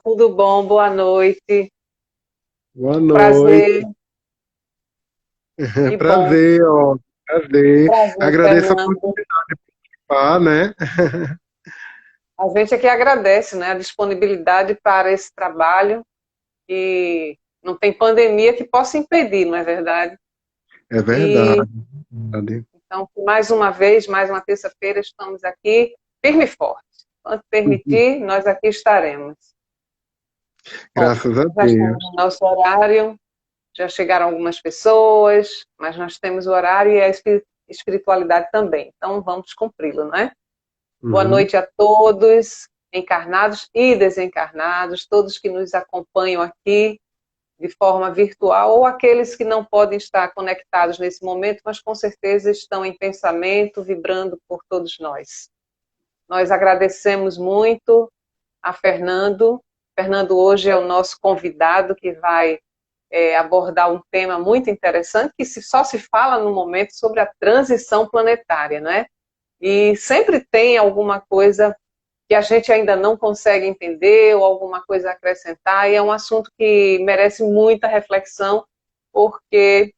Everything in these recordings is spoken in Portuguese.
Tudo bom? Boa noite. Boa Prazer, noite. que bom. Prazer, ó. Prazer. Prazer, Agradeço a Fernando. oportunidade, pá, né? A gente aqui agradece, né, a disponibilidade para esse trabalho e não tem pandemia que possa impedir, não é verdade? É E verdade. Verdade. então, mais uma vez, mais uma terça-feira, estamos aqui firme e forte. Quando permitir, nós aqui estaremos. Bom, Graças a já estamos Deus. no nosso horário, já chegaram algumas pessoas, mas nós temos o horário e a espiritualidade também. Então, vamos cumpri-lo, não é? Boa Uhum. noite a todos, encarnados e desencarnados, todos que nos acompanham aqui de forma virtual ou aqueles que não podem estar conectados nesse momento, mas com certeza estão em pensamento, vibrando por todos nós. Nós agradecemos muito a Fernando. Fernando hoje é o nosso convidado que vai abordar um tema muito interessante que só se fala no momento sobre a transição planetária, não é? E sempre tem alguma coisa que a gente ainda não consegue entender ou alguma coisa a acrescentar, e é um assunto que merece muita reflexão, porque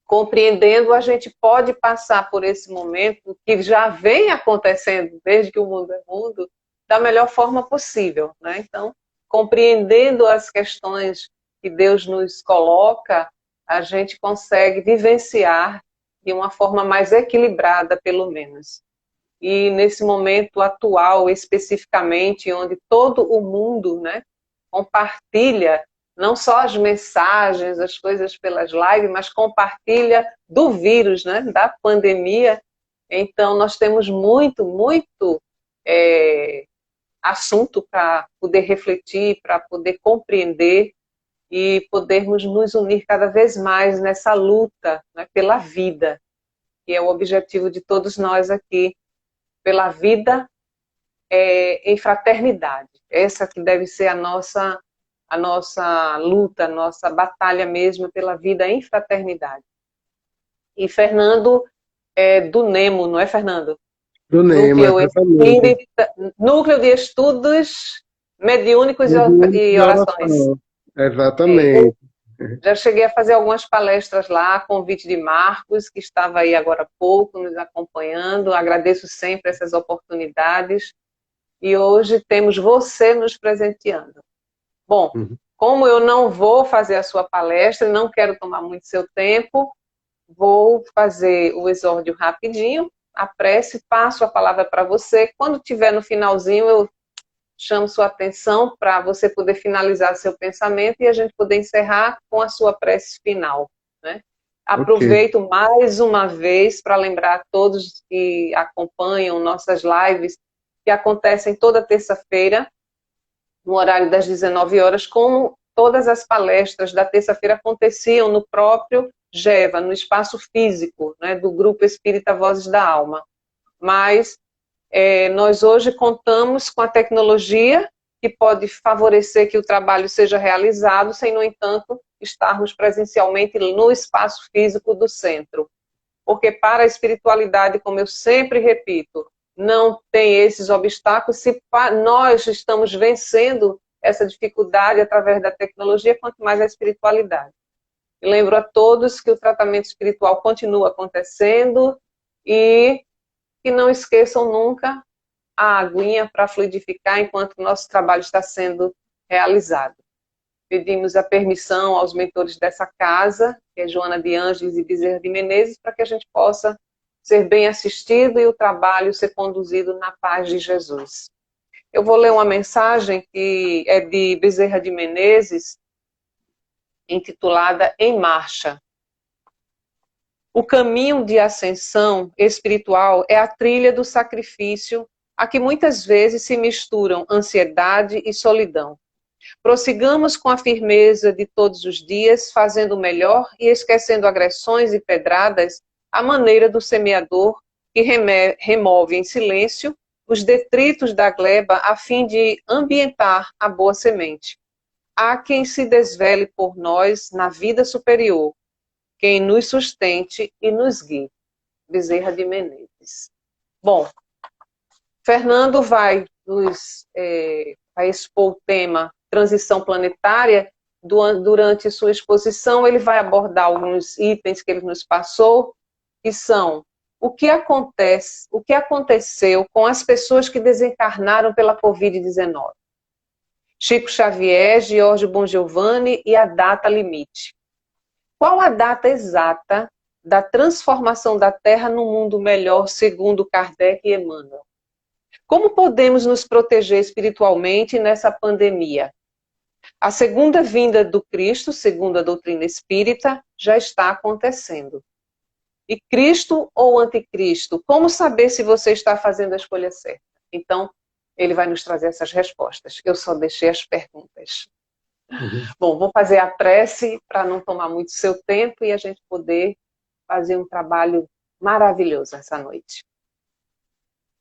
compreendendo a gente pode passar por esse momento que já vem acontecendo desde que o mundo é mundo, da melhor forma possível, né? Então, compreendendo as questões que Deus nos coloca, a gente consegue vivenciar de uma forma mais equilibrada, pelo menos. E nesse momento atual, especificamente, onde todo o mundo, né, compartilha não só as mensagens, as coisas pelas lives, mas compartilha do vírus, né, da pandemia. Então, nós temos muito é, assunto para poder refletir, para poder compreender e podermos nos unir cada vez mais nessa luta, né, pela vida, que é o objetivo de todos nós aqui, pela vida em fraternidade. Essa que deve ser a nossa luta, a nossa batalha mesmo pela vida em fraternidade. E Fernando é do NEMO, não é, Fernando? Do Nema, Núcleo exatamente. Espírita, Núcleo de Estudos Mediúnicos Mediúnico e de Orações. oração. Eu Exatamente. já cheguei a fazer algumas palestras lá, a convite de Marcos, que estava aí agora há pouco nos acompanhando. Agradeço sempre essas oportunidades. E hoje temos você nos presenteando. Bom, Uhum. como eu não vou fazer a sua palestra, não quero tomar muito seu tempo, vou fazer o exórdio rapidinho, a prece, passo a palavra para você. Quando tiver no finalzinho, eu chamo sua atenção para você poder finalizar seu pensamento e a gente poder encerrar com a sua prece final, né? Ok. Aproveito mais uma vez para lembrar a todos que acompanham nossas lives que acontecem toda terça-feira, no horário das 19 horas, como todas as palestras da terça-feira aconteciam no próprio GEVA, no espaço físico, né, do Grupo Espírita Vozes da Alma. Mas nós hoje contamos com a tecnologia que pode favorecer que o trabalho seja realizado, sem, no entanto, estarmos presencialmente no espaço físico do centro. Porque para a espiritualidade, como eu sempre repito, não tem esses obstáculos se nós estamos vencendo essa dificuldade através da tecnologia, quanto mais a espiritualidade. E lembro a todos que o tratamento espiritual continua acontecendo e que não esqueçam nunca a aguinha para fluidificar enquanto o nosso trabalho está sendo realizado. Pedimos a permissão aos mentores dessa casa, que é Joana de Ângeles e Bezerra de Menezes, para que a gente possa ser bem assistido e o trabalho ser conduzido na paz de Jesus. Eu vou ler uma mensagem que é de Bezerra de Menezes, intitulada Em Marcha. O caminho de ascensão espiritual é a trilha do sacrifício, a que muitas vezes se misturam ansiedade e solidão. Prossigamos com a firmeza de todos os dias, fazendo o melhor e esquecendo agressões e pedradas, à maneira do semeador que remove em silêncio os detritos da gleba a fim de ambientar a boa semente. Há quem se desvele por nós na vida superior, quem nos sustente e nos guie. Bezerra de Menezes. Bom, Fernando vai nos vai expor o tema transição planetária. Durante sua exposição, ele vai abordar alguns itens que ele nos passou, que são o que aconteceu com as pessoas que desencarnaram pela Covid-19. Chico Xavier, Giorgio Bongiovanni e a data limite. Qual a data exata da transformação da Terra num mundo melhor, segundo Kardec e Emmanuel? Como podemos nos proteger espiritualmente nessa pandemia? A segunda vinda do Cristo, segundo a doutrina espírita, já está acontecendo. E Cristo ou anticristo? Como saber se você está fazendo a escolha certa? Então, ele vai nos trazer essas respostas. Eu só deixei as perguntas. Bom, vou fazer a prece para não tomar muito seu tempo e a gente poder fazer um trabalho maravilhoso essa noite.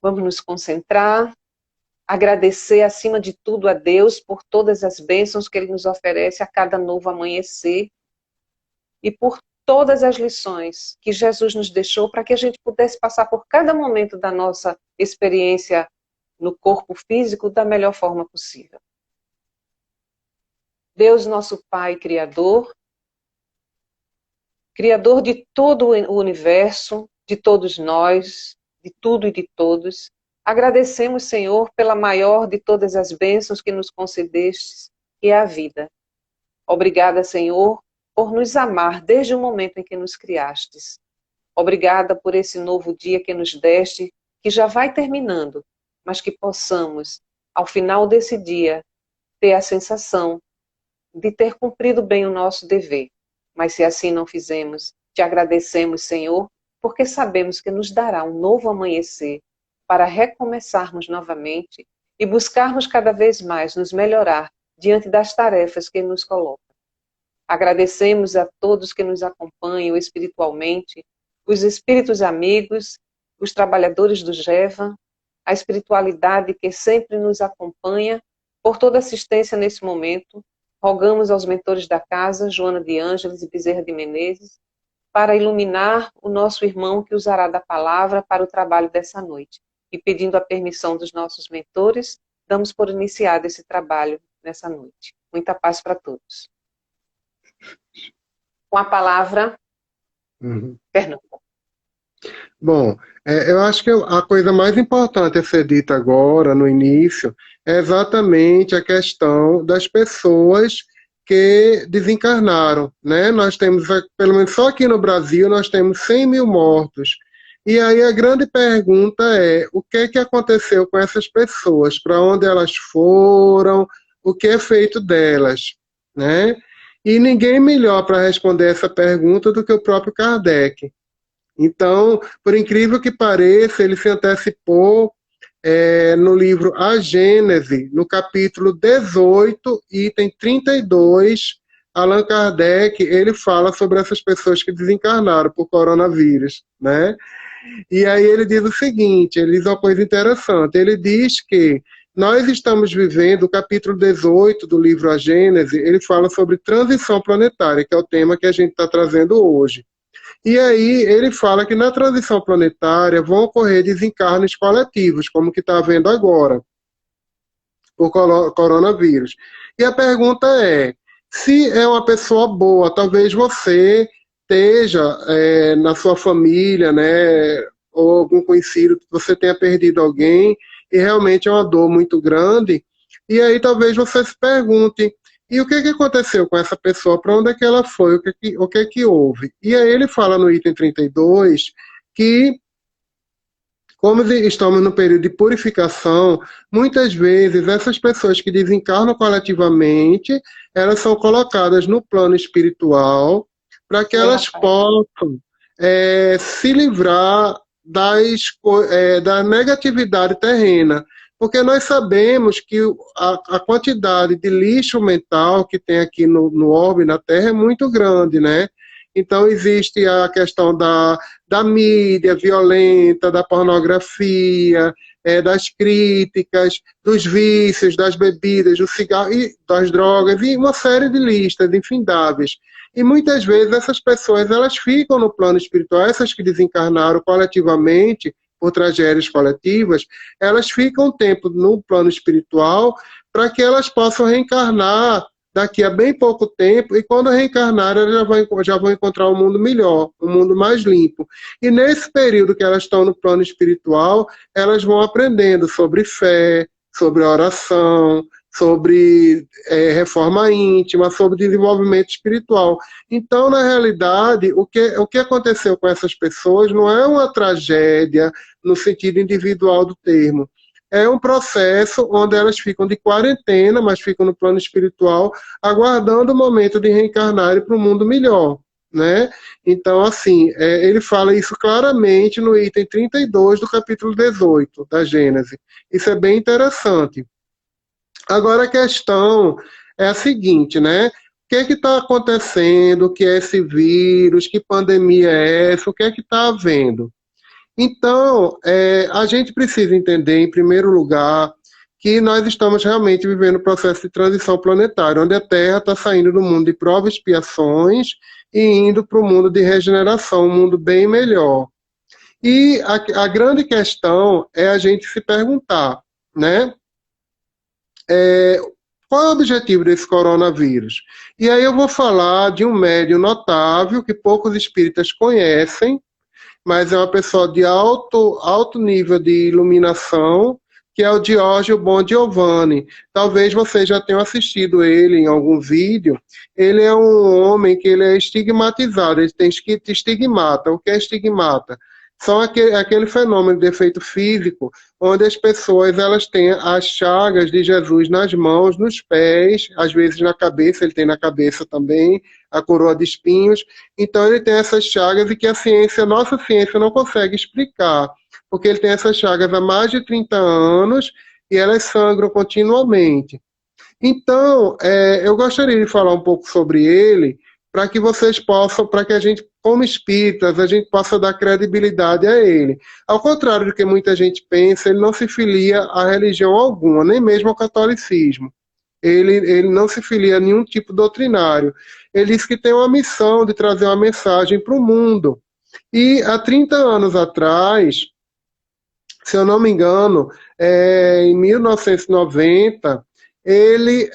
Vamos nos concentrar, agradecer acima de tudo a Deus por todas as bênçãos que Ele nos oferece a cada novo amanhecer e por todas as lições que Jesus nos deixou para que a gente pudesse passar por cada momento da nossa experiência no corpo físico da melhor forma possível. Deus, nosso Pai Criador, Criador de todo o universo, de todos nós, de tudo e de todos, agradecemos, Senhor, pela maior de todas as bênçãos que nos concedestes, que é a vida. Obrigada, Senhor, por nos amar desde o momento em que nos criastes. Obrigada por esse novo dia que nos deste, que já vai terminando, mas que possamos, ao final desse dia, ter a sensação de ter cumprido bem o nosso dever. Mas se assim não fizemos, te agradecemos, Senhor, porque sabemos que nos dará um novo amanhecer para recomeçarmos novamente e buscarmos cada vez mais nos melhorar diante das tarefas que Ele nos coloca. Agradecemos a todos que nos acompanham espiritualmente, os espíritos amigos, os trabalhadores do GEVA, a espiritualidade que sempre nos acompanha, por toda assistência nesse momento. Rogamos aos mentores da casa, Joana de Ângeles e Bezerra de Menezes, para iluminar o nosso irmão que usará da palavra para o trabalho dessa noite. E pedindo a permissão dos nossos mentores, damos por iniciado esse trabalho nessa noite. Muita paz para todos. Com a palavra, Fernando. Bom, eu acho que a coisa mais importante a ser dita agora, no início, é exatamente a questão das pessoas que desencarnaram, né? Nós temos, pelo menos só aqui no Brasil, nós temos 100 mil mortos. E aí a grande pergunta é, o que é que aconteceu com essas pessoas? Para onde elas foram? O que é feito delas? Né? E ninguém melhor para responder essa pergunta do que o próprio Kardec. Então, por incrível que pareça, ele se antecipou no livro A Gênese, no capítulo 18, item 32, Allan Kardec, ele fala sobre essas pessoas que desencarnaram por coronavírus, né? E aí ele diz o seguinte, ele diz uma coisa interessante, ele diz que nós estamos vivendo, o capítulo 18 do livro A Gênese, ele fala sobre transição planetária, que é o tema que a gente está trazendo hoje. E aí ele fala que na transição planetária vão ocorrer desencarnes coletivos, como que está havendo agora, por coronavírus. E a pergunta é, se é uma pessoa boa, talvez você esteja na sua família, né, ou algum conhecido, que você tenha perdido alguém, e realmente é uma dor muito grande, e aí talvez você se pergunte, e o que aconteceu com essa pessoa? Para onde é que ela foi? O que houve? E aí ele fala no item 32 que, como estamos no período de purificação, muitas vezes essas pessoas que desencarnam coletivamente, elas são colocadas no plano espiritual para que elas possam se livrar da negatividade terrena. Porque nós sabemos que a quantidade de lixo mental que tem aqui no orbe, na Terra, é muito grande, né? Então existe a questão da mídia violenta, da pornografia, das críticas, dos vícios, das bebidas, do cigarro, e das drogas, e uma série de listas infindáveis. E muitas vezes essas pessoas elas ficam no plano espiritual, essas que desencarnaram coletivamente, por tragédias coletivas, elas ficam um tempo no plano espiritual para que elas possam reencarnar daqui a bem pouco tempo, e quando reencarnar, elas já vão encontrar um mundo melhor, um mundo mais limpo. E nesse período que elas estão no plano espiritual, elas vão aprendendo sobre fé, sobre oração, sobre reforma íntima, sobre desenvolvimento espiritual. Então, na realidade, o que aconteceu com essas pessoas não é uma tragédia no sentido individual do termo. É um processo onde elas ficam de quarentena, mas ficam no plano espiritual, aguardando o momento de reencarnar para um mundo melhor, né? Então, assim, ele fala isso claramente no item 32 do capítulo 18 da Gênesis. Isso é bem interessante. Agora, a questão é a seguinte, né? O que é que está acontecendo? O que é esse vírus? Que pandemia é essa? O que é que está havendo? Então, a gente precisa entender, em primeiro lugar, que nós estamos realmente vivendo um processo de transição planetária, onde a Terra está saindo do mundo de provas e expiações e indo para o mundo de regeneração, um mundo bem melhor. E a grande questão é a gente se perguntar, né? Qual é o objetivo desse coronavírus? E aí eu vou falar de um médium notável que poucos espíritas conhecem, mas é uma pessoa de alto nível de iluminação, que é o Diógenes Bon Giovanni. Talvez vocês já tenham assistido ele em algum vídeo. Ele é um homem que ele é estigmatizado, ele tem estigmata. O que é estigmata? São aquele fenômeno de efeito físico, onde as pessoas elas têm as chagas de Jesus nas mãos, nos pés, às vezes na cabeça, ele tem na cabeça também, a coroa de espinhos. Então ele tem essas chagas e que nossa ciência não consegue explicar, porque ele tem essas chagas há mais de 30 anos e elas sangram continuamente. Então, eu gostaria de falar um pouco sobre ele, para que vocês possam, para que a gente, como espíritas, a gente possa dar credibilidade a ele. Ao contrário do que muita gente pensa, ele não se filia a religião alguma, nem mesmo ao catolicismo. Ele não se filia a nenhum tipo doutrinário. Ele diz que tem uma missão de trazer uma mensagem para o mundo. E há 30 anos atrás, se eu não me engano, em 1990, ele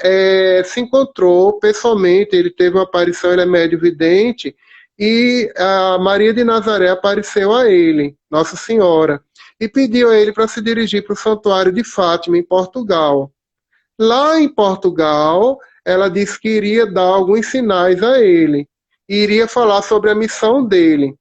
se encontrou pessoalmente, ele teve uma aparição, ele é médio vidente, e a Maria de Nazaré apareceu a ele, Nossa Senhora, e pediu a ele para se dirigir para o Santuário de Fátima, em Portugal. Lá em Portugal, ela disse que iria dar alguns sinais a ele, e iria falar sobre a missão dele.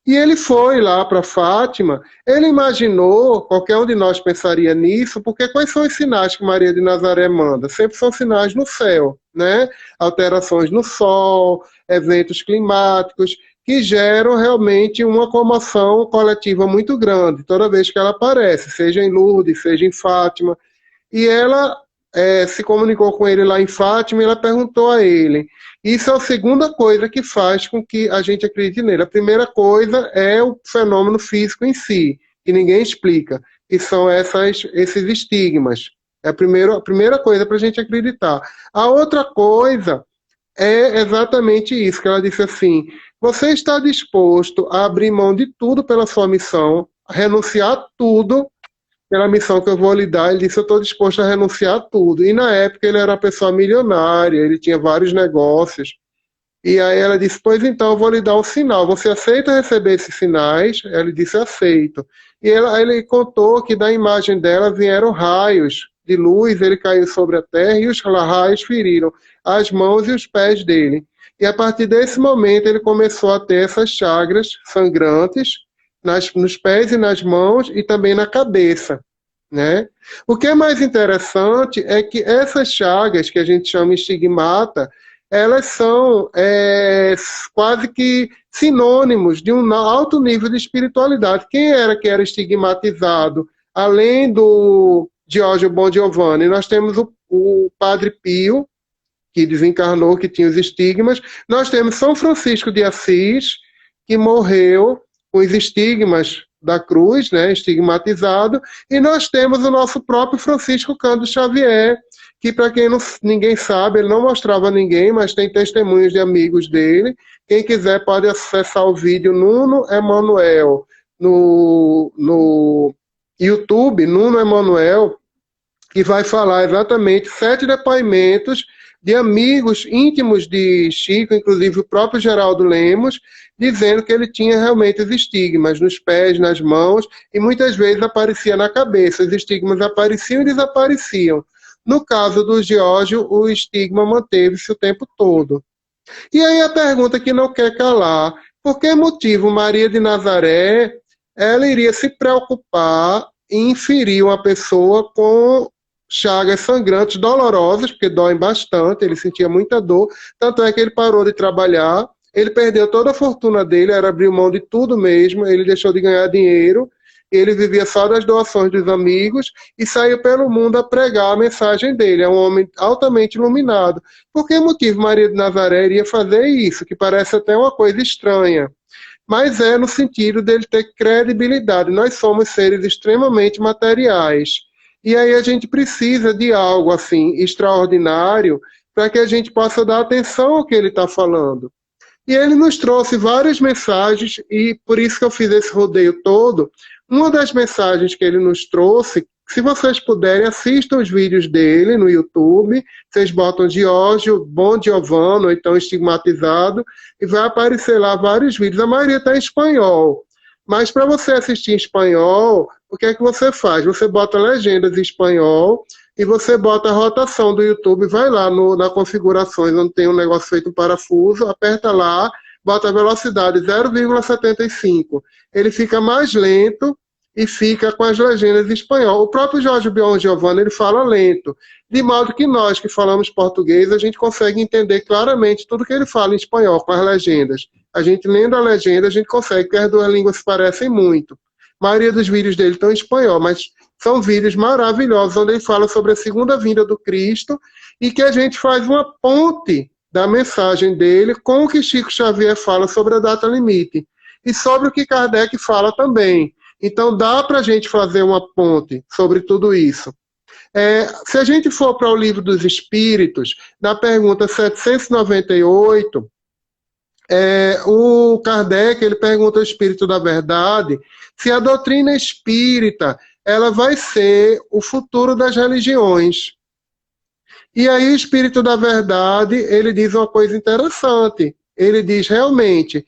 E ele foi lá para Fátima, ele imaginou, qualquer um de nós pensaria nisso, porque quais são os sinais que Maria de Nazaré manda? Sempre são sinais no céu, né? Alterações no sol, eventos climáticos, que geram realmente uma comoção coletiva muito grande, toda vez que ela aparece, seja em Lourdes, seja em Fátima. E ela se comunicou com ele lá em Fátima e ela perguntou a ele. Isso é a segunda coisa que faz com que a gente acredite nele. A primeira coisa é o fenômeno físico em si, que ninguém explica, que são esses estigmas. É a primeira coisa para a gente acreditar. A outra coisa é exatamente isso, que ela disse assim: você está disposto a abrir mão de tudo pela sua missão, a renunciar a tudo pela missão que eu vou lhe dar? Ele disse: eu estou disposto a renunciar a tudo. E na época ele era uma pessoa milionária, ele tinha vários negócios. E aí ela disse: pois então eu vou lhe dar um sinal, você aceita receber esses sinais? Ele disse: aceito. E ele contou que da imagem dela vieram raios de luz, ele caiu sobre a terra e os raios feriram as mãos e os pés dele. E a partir desse momento ele começou a ter essas chagas sangrantes nos pés e nas mãos e também na cabeça, né? O que é mais interessante é que essas chagas, que a gente chama estigmata, elas são quase que sinônimos de um alto nível de espiritualidade. Quem era que era estigmatizado? Além do Diógenes Bon Giovanni, nós temos o Padre Pio, que desencarnou, que tinha os estigmas. Nós temos São Francisco de Assis, que morreu com os estigmas da cruz, né, estigmatizado, e nós temos o nosso próprio Francisco Cândido Xavier, que, para quem ninguém sabe, ele não mostrava a ninguém, mas tem testemunhos de amigos dele. Quem quiser pode acessar o vídeo Nuno Emanuel no YouTube, Nuno Emanuel, que vai falar exatamente 7 depoimentos de amigos íntimos de Chico, inclusive o próprio Geraldo Lemos, dizendo que ele tinha realmente os estigmas nos pés, nas mãos, e muitas vezes aparecia na cabeça. Os estigmas apareciam e desapareciam. No caso do Giorgio, o estigma manteve-se o tempo todo. E aí a pergunta que não quer calar: por que motivo Maria de Nazaré ela iria se preocupar em inferir uma pessoa com chagas sangrantes, dolorosas, porque doem bastante, ele sentia muita dor, tanto é que ele parou de trabalhar, ele perdeu toda a fortuna dele, era abrir mão de tudo mesmo, ele deixou de ganhar dinheiro, ele vivia só das doações dos amigos e saiu pelo mundo a pregar a mensagem dele. É um homem altamente iluminado. Por que motivo Maria de Nazaré iria fazer isso, que parece até uma coisa estranha? Mas é no sentido dele ter credibilidade. Nós somos seres extremamente materiais. E aí a gente precisa de algo assim extraordinário para que a gente possa dar atenção ao que ele está falando. E ele nos trouxe várias mensagens, e por isso que eu fiz esse rodeio todo. Uma das mensagens que ele nos trouxe, se vocês puderem, assistam os vídeos dele no YouTube, vocês botam Giorgio Bon Giovanni, ou então Estigmatizado, e vai aparecer lá vários vídeos. A maioria está em espanhol, mas para você assistir em espanhol, o que é que você faz? Você bota legendas em espanhol, e você bota a rotação do YouTube, vai lá na configurações, onde tem um negócio feito um parafuso, aperta lá, bota a velocidade 0,75. Ele fica mais lento e fica com as legendas em espanhol. O próprio Jorge Bon Giovanni, ele fala lento, de modo que nós que falamos português, a gente consegue entender claramente tudo que ele fala em espanhol, com as legendas. A gente lendo a legenda, a gente consegue, porque as duas línguas se parecem muito. A maioria dos vídeos dele estão em espanhol, mas são vídeos maravilhosos, onde ele fala sobre a segunda vinda do Cristo e que a gente faz uma ponte da mensagem dele com o que Chico Xavier fala sobre a data limite e sobre o que Kardec fala também. Então dá para a gente fazer uma ponte sobre tudo isso. Se a gente for para o Livro dos Espíritos, na pergunta 798, o Kardec ele pergunta ao Espírito da Verdade se a doutrina espírita ela vai ser o futuro das religiões. E aí o Espírito da Verdade, ele diz uma coisa interessante. Ele diz, realmente,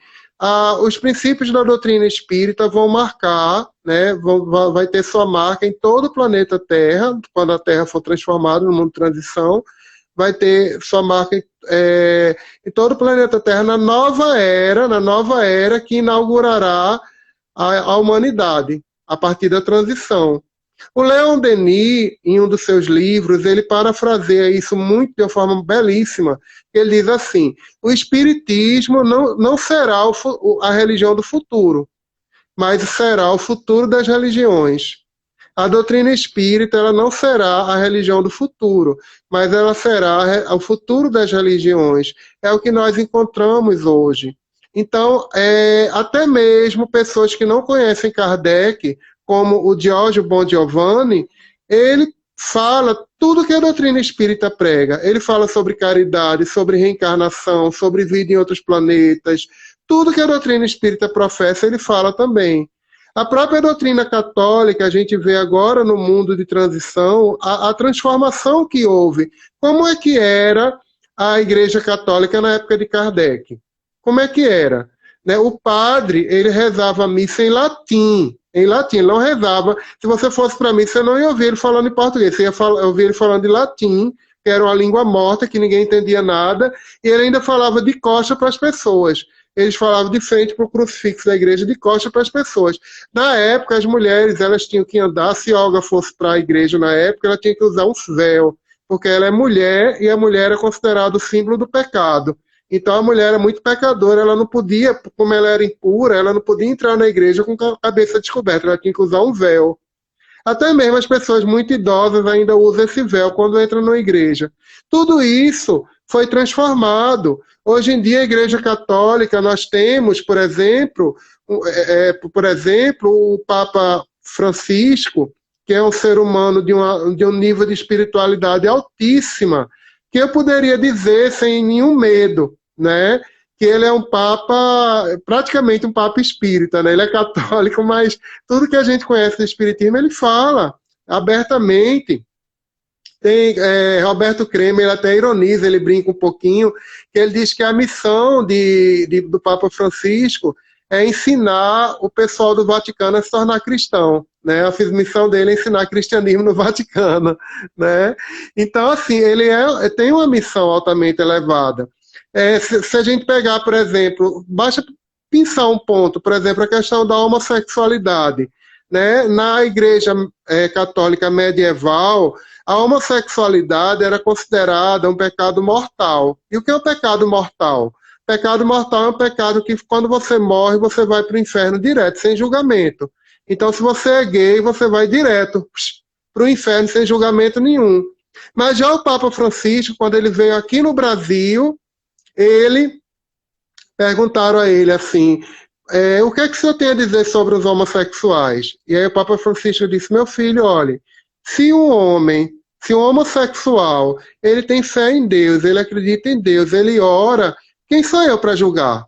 os princípios da doutrina espírita vão marcar, né, vai ter sua marca em todo o planeta Terra, quando a Terra for transformada no mundo de transição, vai ter sua marca em todo o planeta Terra na nova era que inaugurará a humanidade, a partir da transição. O Leon Denis, em um dos seus livros, ele parafraseia isso muito de uma forma belíssima. Ele diz assim: o espiritismo não será a religião do futuro, mas será o futuro das religiões. A doutrina espírita ela não será a religião do futuro, mas ela será o futuro das religiões. É o que nós encontramos hoje. Então, até mesmo pessoas que não conhecem Kardec, como o Giorgio Bon Giovanni, ele fala tudo que a doutrina espírita prega. Ele fala sobre caridade, sobre reencarnação, sobre vida em outros planetas. Tudo que a doutrina espírita professa, ele fala também. A própria doutrina católica, a gente vê agora no mundo de transição, a transformação que houve. Como é que era a Igreja Católica na época de Kardec? Como é que era? Né? O padre, ele rezava a missa em latim, ele não rezava. Se você fosse para a missa, você não ia ouvir ele falando em português, você ia ouvir ele falando em latim, que era uma língua morta, que ninguém entendia nada, e ele ainda falava de costa para as pessoas. Eles falavam de frente para o crucifixo da igreja, de costa para as pessoas. Na época, as mulheres, elas tinham que andar, se Olga fosse para a igreja na época, ela tinha que usar um véu, porque ela é mulher, e a mulher é considerada o símbolo do pecado. Então a mulher era muito pecadora, ela não podia, como ela era impura, ela não podia entrar na igreja com a cabeça descoberta, ela tinha que usar um véu. Até mesmo as pessoas muito idosas ainda usam esse véu quando entram na igreja. Tudo isso foi transformado. Hoje em dia, a Igreja Católica, nós temos, por exemplo, o Papa Francisco, que é um ser humano de um nível de espiritualidade altíssima, que eu poderia dizer sem nenhum medo, né, que ele é um papa, praticamente um papa espírita, né? Ele é católico, mas tudo que a gente conhece do espiritismo, ele fala abertamente. Tem Roberto Cremer, ele até ironiza, ele brinca um pouquinho, que ele diz que a missão do Papa Francisco é ensinar o pessoal do Vaticano a se tornar cristão, né? A missão dele é ensinar cristianismo no Vaticano, né? Então, assim, ele tem uma missão altamente elevada. Se a gente pegar, por exemplo, basta pensar um ponto, por exemplo, a questão da homossexualidade, né? Na Igreja Católica medieval, a homossexualidade era considerada um pecado mortal. E o que é um pecado mortal? Pecado mortal é um pecado que, quando você morre, você vai para o inferno direto, sem julgamento. Então, se você é gay, você vai direto para o inferno, sem julgamento nenhum. Mas já o Papa Francisco, quando ele veio aqui no Brasil, perguntaram a ele assim, o que é que o senhor tem a dizer sobre os homossexuais? E aí o Papa Francisco disse, meu filho, olhe, se um homossexual, ele tem fé em Deus, ele acredita em Deus, ele ora, quem sou eu para julgar?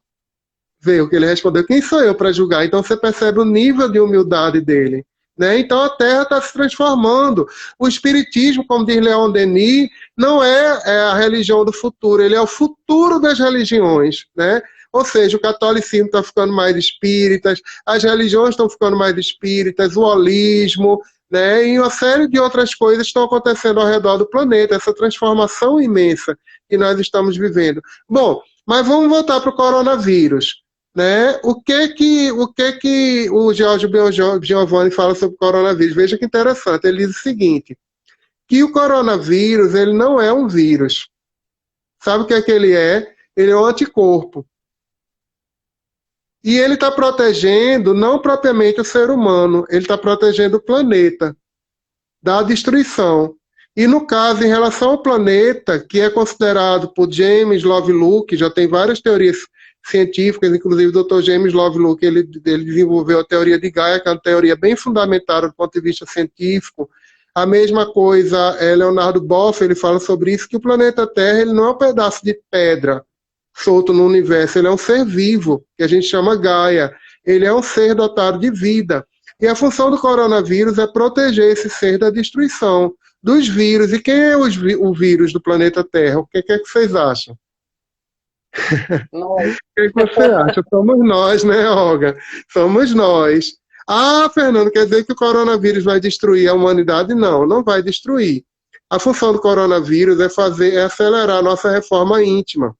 Vê o que ele respondeu, quem sou eu para julgar? Então você percebe o nível de humildade dele. Né? Então a Terra está se transformando. O Espiritismo, como diz Leon Denis, não é a religião do futuro, ele é o futuro das religiões. Né? Ou seja, o catolicismo está ficando mais espíritas, as religiões estão ficando mais espíritas, o holismo, né? E uma série de outras coisas estão acontecendo ao redor do planeta, essa transformação imensa que nós estamos vivendo. Bom, mas vamos voltar para o coronavírus. Né? O que o Giorgio Giovanni fala sobre o coronavírus? Veja que interessante, ele diz o seguinte, que o coronavírus ele não é um vírus. Sabe o que é que ele é? Ele é um anticorpo. E ele está protegendo não propriamente o ser humano, ele está protegendo o planeta da destruição. E no caso, em relação ao planeta, que é considerado por James Lovelock, já tem várias teorias científicas, inclusive o Dr. James Lovelock, ele desenvolveu a teoria de Gaia, que é uma teoria bem fundamentada do ponto de vista científico. A mesma coisa, Leonardo Boff, ele fala sobre isso, que o planeta Terra ele não é um pedaço de pedra solto no universo, ele é um ser vivo, que a gente chama Gaia. Ele é um ser dotado de vida. E a função do coronavírus é proteger esse ser da destruição, dos vírus. E quem é o vírus do planeta Terra? O que é que vocês acham? Nós. O que você acha? Somos nós, né, Olga? Somos nós. Ah, Fernando, quer dizer que o coronavírus vai destruir a humanidade? Não, não vai destruir. A função do coronavírus é acelerar a nossa reforma íntima.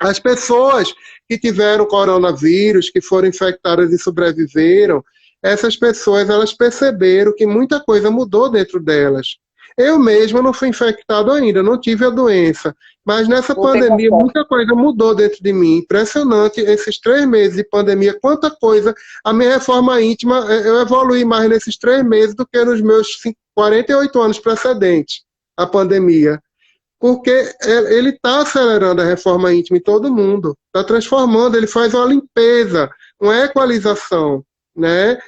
As pessoas que tiveram coronavírus, que foram infectadas e sobreviveram, essas pessoas elas perceberam que muita coisa mudou dentro delas. Eu mesmo não fui infectado ainda, não tive a doença. Mas nessa pandemia, muita coisa mudou dentro de mim. Impressionante, esses 3 meses de pandemia, quanta coisa. A minha reforma íntima, eu evoluí mais nesses 3 meses do que nos meus 48 anos precedentes à pandemia. Porque ele está acelerando a reforma íntima em todo mundo. Está transformando, ele faz uma limpeza, uma equalização, né?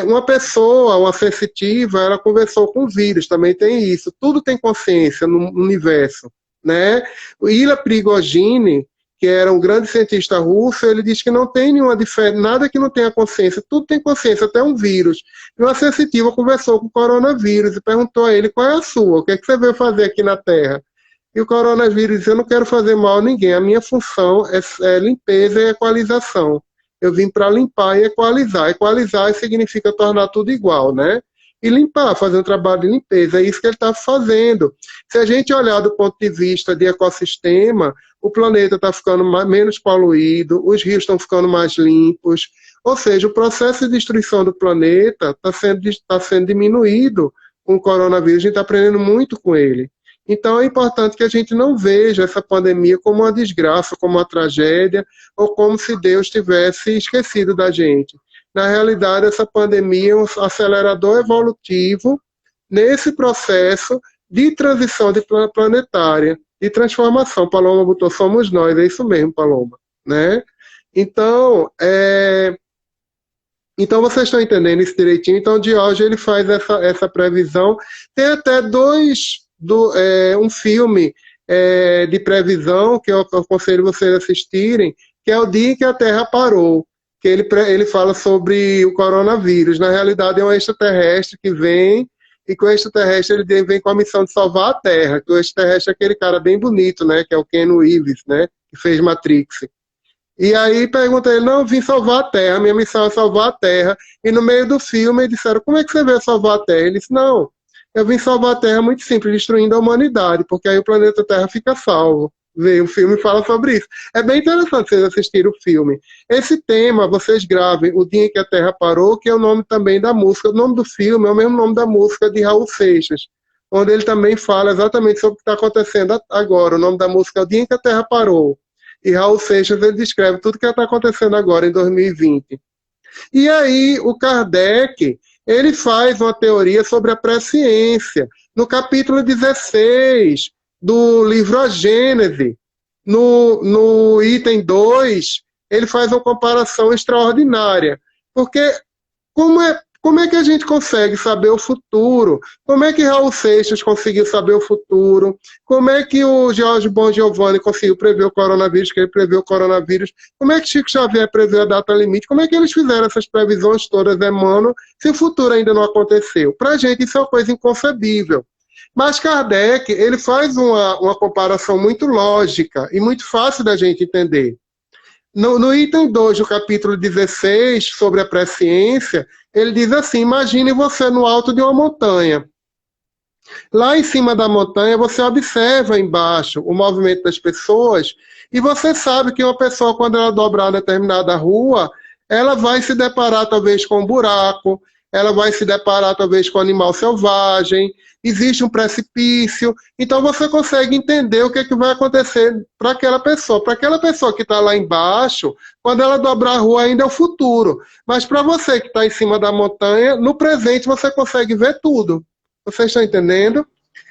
Uma pessoa, uma sensitiva, ela conversou com o vírus, também tem isso. Tudo tem consciência no universo, né? O Ilya Prigogine, que era um grande cientista russo, ele diz que não tem nenhuma diferença, nada que não tenha consciência, tudo tem consciência, até um vírus. E uma sensitiva conversou com o coronavírus e perguntou a ele qual é a sua, o que é que você veio fazer aqui na Terra? E o coronavírus disse, eu não quero fazer mal a ninguém, a minha função é limpeza e equalização. Eu vim para limpar e equalizar. Equalizar significa tornar tudo igual, né? E limpar, fazer um trabalho de limpeza. É isso que ele está fazendo. Se a gente olhar do ponto de vista de ecossistema, o planeta está ficando menos poluído, os rios estão ficando mais limpos. Ou seja, o processo de destruição do planeta está sendo diminuído com o coronavírus. A gente está aprendendo muito com ele. Então é importante que a gente não veja essa pandemia como uma desgraça, como uma tragédia, ou como se Deus tivesse esquecido da gente. Na realidade, essa pandemia é um acelerador evolutivo nesse processo de transição planetária, de transformação. Paloma botou, somos nós, é isso mesmo, Paloma. Né? Então vocês estão entendendo isso direitinho. Então, Diógenes ele faz essa previsão. Tem até um filme de previsão que eu aconselho vocês a assistirem, que é O Dia em que a Terra Parou, que ele fala sobre o coronavírus. Na realidade, é um extraterrestre que vem e que o extraterrestre ele vem com a missão de salvar a Terra, que o extraterrestre é aquele cara bem bonito, né, que é o Keanu Reeves, né, que fez Matrix. E aí pergunta ele, não, eu vim salvar a Terra, minha missão é salvar a Terra. E no meio do filme eles disseram, como é que você veio salvar a Terra? Ele disse, não, eu vim salvar a Terra muito simples, destruindo a humanidade, porque aí o planeta Terra fica salvo. Veio o filme e fala sobre isso. É bem interessante vocês assistirem o filme. Esse tema, vocês gravem O Dia em que a Terra Parou, que é o nome também da música. O nome do filme é o mesmo nome da música de Raul Seixas, onde ele também fala exatamente sobre o que está acontecendo agora. O nome da música é O Dia em que a Terra Parou. E Raul Seixas ele descreve tudo o que está acontecendo agora em 2020. E aí o Kardec ele faz uma teoria sobre a presciência. No capítulo 16 do livro A Gênese, no item 2, ele faz uma comparação extraordinária. Porque como é que a gente consegue saber o futuro? Como é que Raul Seixas conseguiu saber o futuro? Como é que o Jorge Bon Giovanni conseguiu prever o coronavírus, que ele previu o coronavírus? Como é que Chico Xavier previu a data limite? Como é que eles fizeram essas previsões todas, Emmanuel, se o futuro ainda não aconteceu? Para a gente isso é uma coisa inconcebível. Mas Kardec, ele faz uma comparação muito lógica e muito fácil da gente entender. No item 2 do capítulo 16, sobre a presciência, ele diz assim, imagine você no alto de uma montanha. Lá em cima da montanha, você observa embaixo o movimento das pessoas e você sabe que uma pessoa, quando ela dobrar determinada rua, ela vai se deparar talvez com um buraco, ela vai se deparar talvez com um animal selvagem, existe um precipício, então você consegue entender o que, é que vai acontecer para aquela pessoa. Para aquela pessoa que está lá embaixo, quando ela dobrar a rua ainda é o futuro. Mas para você que está em cima da montanha, no presente você consegue ver tudo. Vocês estão entendendo?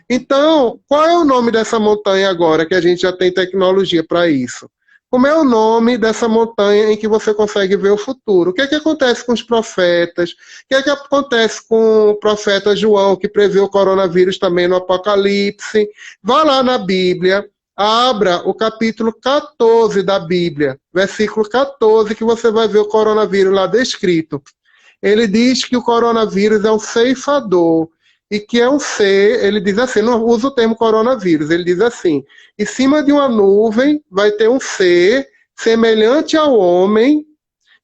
Então, qual é o nome dessa montanha agora, que a gente já tem tecnologia para isso? Como é o nome dessa montanha em que você consegue ver o futuro? O que é que acontece com os profetas? O que é que acontece com o profeta João, que previu o coronavírus também no Apocalipse? Vá lá na Bíblia, abra o capítulo 14 da Bíblia, versículo 14, que você vai ver o coronavírus lá descrito. Ele diz que o coronavírus é um ceifador, e que é um ser, ele diz assim, não usa o termo coronavírus, ele diz assim, em cima de uma nuvem vai ter um ser semelhante ao homem,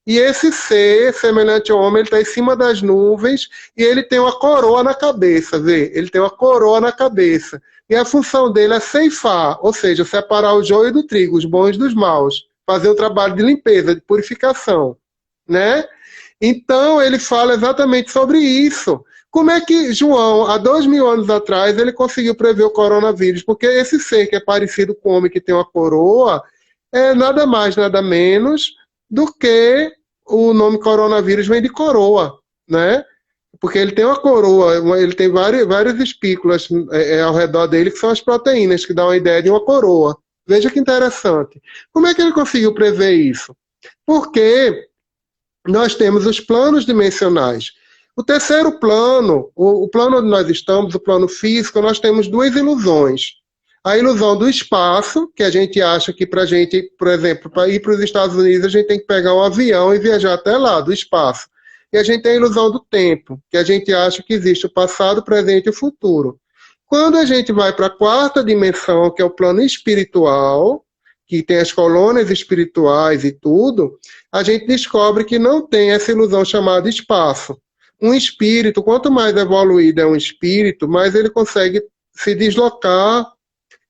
e esse ser semelhante ao homem, ele está em cima das nuvens, e ele tem uma coroa na cabeça, vê? Ele tem uma coroa na cabeça, e a função dele é ceifar, ou seja, separar o joio do trigo, os bons dos maus, fazer um trabalho de limpeza, de purificação, né? Então, ele fala exatamente sobre isso. Como é que João, há 2000 anos atrás, ele conseguiu prever o coronavírus? Porque esse ser que é parecido com o homem que tem uma coroa, é nada mais, nada menos do que o nome coronavírus vem de coroa, né? Porque ele tem uma coroa, ele tem várias espículas ao redor dele, que são as proteínas, que dão a ideia de uma coroa. Veja que interessante. Como é que ele conseguiu prever isso? Porque nós temos os planos dimensionais. O terceiro plano, o plano onde nós estamos, o plano físico, nós temos duas ilusões. A ilusão do espaço, que a gente acha que para a gente, por exemplo, para ir para os Estados Unidos, a gente tem que pegar um avião e viajar até lá, do espaço. E a gente tem a ilusão do tempo, que a gente acha que existe o passado, o presente e o futuro. Quando a gente vai para a quarta dimensão, que é o plano espiritual, que tem as colônias espirituais e tudo, a gente descobre que não tem essa ilusão chamada espaço. Um espírito, quanto mais evoluído é um espírito, mais ele consegue se deslocar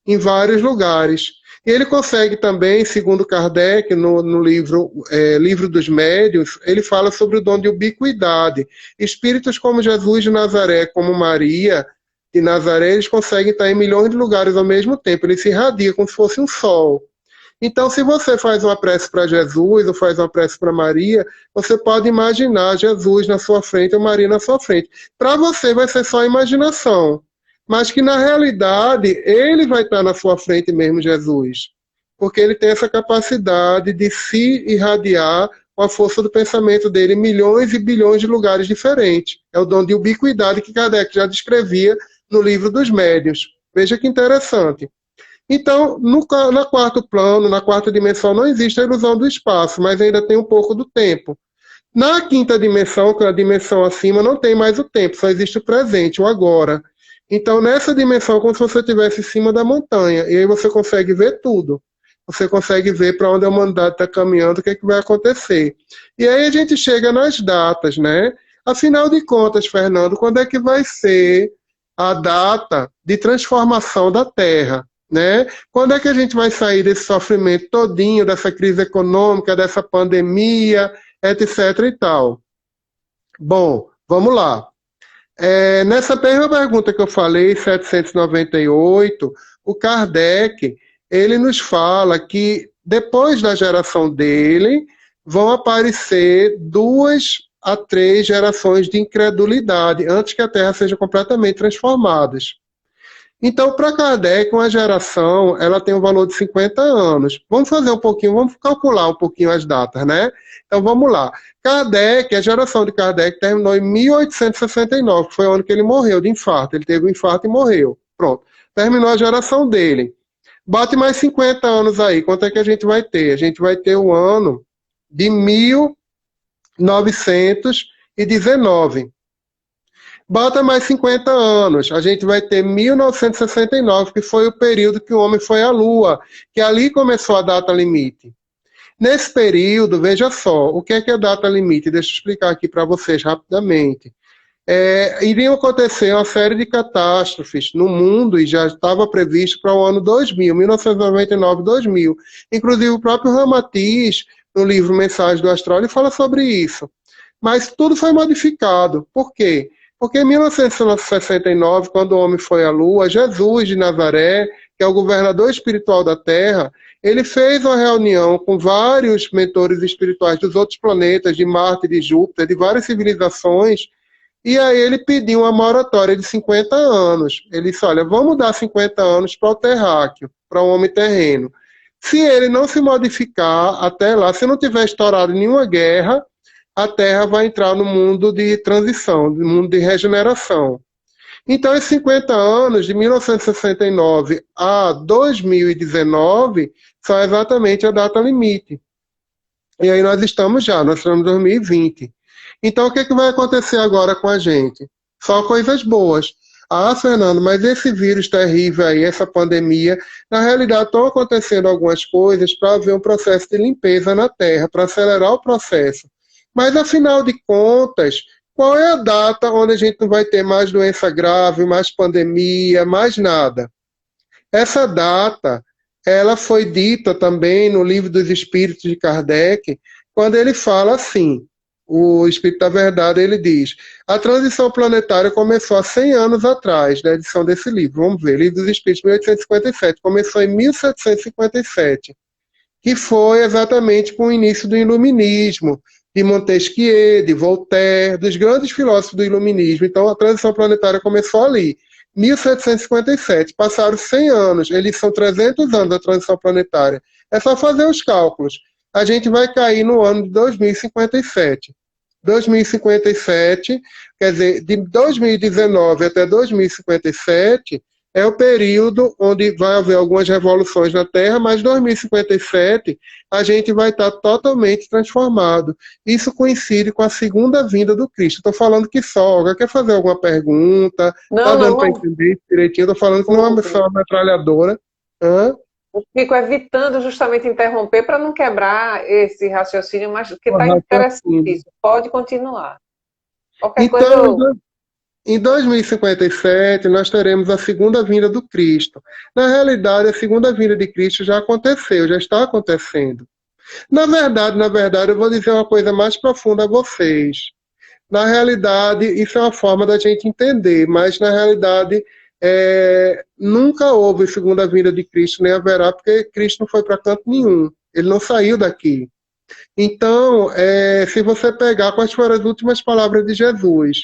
em vários lugares. E ele consegue também, segundo Kardec, no livro dos Médiuns, ele fala sobre o dom de ubiquidade. Espíritos como Jesus de Nazaré, como Maria de Nazaré, eles conseguem estar em milhões de lugares ao mesmo tempo. Ele se irradia como se fosse um sol. Então, se você faz uma prece para Jesus ou faz uma prece para Maria, você pode imaginar Jesus na sua frente ou Maria na sua frente. Para você vai ser só imaginação, mas que na realidade ele vai estar na sua frente mesmo, Jesus, porque ele tem essa capacidade de se irradiar com a força do pensamento dele em milhões e bilhões de lugares diferentes. É o dom de ubiquidade que Kardec já descrevia no livro dos Médiuns. Veja que interessante. Então, no quarto plano, na quarta dimensão, não existe a ilusão do espaço, mas ainda tem um pouco do tempo. Na quinta dimensão, que é a dimensão acima, não tem mais o tempo, só existe o presente, o agora. Então, nessa dimensão, é como se você estivesse em cima da montanha, e aí você consegue ver tudo. Você consegue ver para onde a humanidade está caminhando, o que, é que vai acontecer. E aí a gente chega nas datas, né? Afinal de contas, Fernando, quando é que vai ser a data de transformação da Terra? Né? Quando é que a gente vai sair desse sofrimento todinho, dessa crise econômica, dessa pandemia, etc e tal? Bom, vamos lá. Nessa mesma pergunta que eu falei, 798, o Kardec, ele nos fala que depois da geração dele, vão aparecer 2 a 3 gerações de incredulidade, antes que a Terra seja completamente transformada. Então, para Kardec, uma geração, ela tem um valor de 50 anos. Vamos fazer um pouquinho, vamos calcular um pouquinho as datas, né? Então, vamos lá. Kardec, a geração de Kardec terminou em 1869, que foi o ano que ele morreu de infarto. Ele teve um infarto e morreu. Pronto. Terminou a geração dele. Bate mais 50 anos aí. Quanto é que a gente vai ter? A gente vai ter o ano de 1919. Bota mais 50 anos, a gente vai ter 1969, que foi o período que o homem foi à Lua, que ali começou a data limite. Nesse período, veja só, o que é a data limite? Deixa eu explicar aqui para vocês rapidamente. Iriam acontecer uma série de catástrofes no mundo e já estava previsto para o ano 2000, 1999, 2000. Inclusive o próprio Ramatiz, no livro Mensagem do Astral, ele fala sobre isso. Mas tudo foi modificado. Por quê? Porque em 1969, quando o homem foi à Lua, Jesus de Nazaré, que é o governador espiritual da Terra, ele fez uma reunião com vários mentores espirituais dos outros planetas, de Marte, de Júpiter, de várias civilizações, e aí ele pediu uma moratória de 50 anos. Ele disse, olha, vamos dar 50 anos para o terráqueo, para o homem terreno. Se ele não se modificar até lá, se não tiver estourado nenhuma guerra, a Terra vai entrar no mundo de transição, no mundo de regeneração. Então, esses 50 anos, de 1969 a 2019, são exatamente a data limite. E aí nós estamos em 2020. Então, o que vai acontecer agora com a gente? Só coisas boas. Ah, Fernando, mas esse vírus terrível aí, essa pandemia, na realidade estão acontecendo algumas coisas para haver um processo de limpeza na Terra, para acelerar o processo. Mas, afinal de contas, qual é a data onde a gente não vai ter mais doença grave, mais pandemia, mais nada? Essa data, ela foi dita também no Livro dos Espíritos de Kardec, quando ele fala assim, o Espírito da Verdade, ele diz, a transição planetária começou há 100 anos atrás, da edição desse livro. Vamos ver, Livro dos Espíritos, 1857, começou em 1757, que foi exatamente com o início do Iluminismo, de Montesquieu, de Voltaire, dos grandes filósofos do Iluminismo. Então, a transição planetária começou ali, 1757. Passaram 100 anos, eles são 300 anos da transição planetária. É só fazer os cálculos. A gente vai cair no ano de 2057. 2057, quer dizer, de 2019 até 2057, é o período onde vai haver algumas revoluções na Terra, mas em 2057 a gente vai estar totalmente transformado. Isso coincide com a segunda vinda do Cristo. Estou falando que só. Quer fazer alguma pergunta? Está dando para entender direitinho? Estou falando que não é só uma metralhadora. Eu fico evitando justamente interromper para não quebrar esse raciocínio, mas que está interessantíssimo. Pode continuar. Qualquer coisa eu... Em 2057, nós teremos a segunda vinda do Cristo. Na realidade, a segunda vinda de Cristo já aconteceu, já está acontecendo. Na verdade, eu vou dizer uma coisa mais profunda a vocês. Na realidade, isso é uma forma da gente entender, mas na realidade, nunca houve segunda vinda de Cristo, nem haverá, porque Cristo não foi para canto nenhum. Ele não saiu daqui. Então, se você pegar quais foram as últimas palavras de Jesus,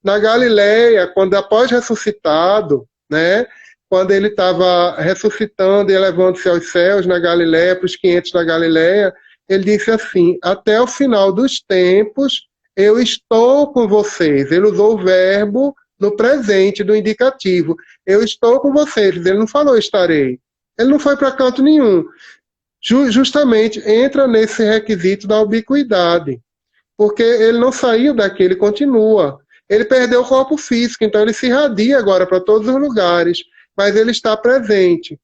na Galileia, quando após ressuscitado, né, quando ele estava ressuscitando e elevando-se aos céus na Galileia, para os 500 da Galileia, ele disse assim, até o final dos tempos, eu estou com vocês. Ele usou o verbo no presente, do indicativo. Eu estou com vocês. Ele não falou estarei. Ele não foi para canto nenhum. Justamente entra nesse requisito da ubiquidade. porque ele não saiu daqui, ele continua. Ele perdeu o corpo físico, então ele se irradia agora para todos os lugares, mas ele está presente.